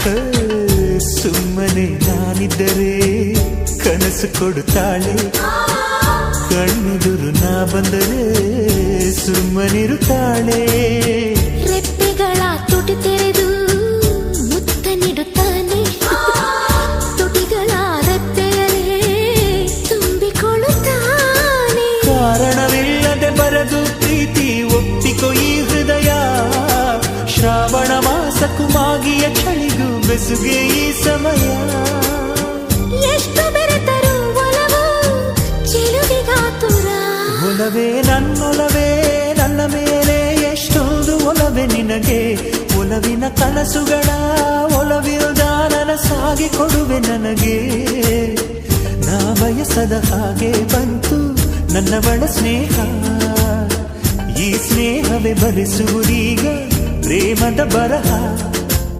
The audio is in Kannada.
ಸುಮ್ಮನೆ ನಾನಿದ್ದರೆ ಕನಸು ಕೊಡುತ್ತಾಳೆ, ಕಣ್ಣೆದುರು ನಾ ಬಂದರೆ ಸುಮ್ಮನಿರುತ್ತಾಳೆ. ರೆಪ್ಪೆಗಳ ತುಟಿ ತೆರೆದು ಮುತ್ತ ನೀಡುತ್ತಾನೆ, ತುಟಿಗಳ ರೆಪ್ಪೆಯಲ್ಲೇ ತುಂಬಿಕೊಳ್ಳುತ್ತಾನೆ. ಕಾರಣವಿಲ್ಲದೆ ಬರದು ಪ್ರೀತಿ ಒಪ್ಪಿಕೊ ಈ ಹೃದಯ, ಶ್ರಾವಣ ಮಾಸಕ್ಕೂ ಮಾಗಿಯ ಚಳಿಗೂ ಬೆಸುಗೆ ಈ ಸಮಯ. ಎಷ್ಟು ಬೆರೆತರೂ ಒಲವು ಚೆಲುವಿಗಾತುರ, ಒಲವೇ ನನ್ನೊಲವೇ ನನ್ನ ಮೇಲೆ ಎಷ್ಟೊಂದು ಒಲವೇ ನಿನಗೆ. ಒಲವಿನ ಕನಸುಗಳ ಒಲವಿರುದ ನನಸಾಗಿ ಕೊಡುವೆ ನನಗೆ. ನಾ ಬಯಸದ ಹಾಗೆ ಬಂತು ನನ್ನವಳ ಸ್ನೇಹ, ಈ ಸ್ನೇಹವೇ ಬರೆಸುವುದೀಗ ಪ್ರೇಮದ ಬರಹ.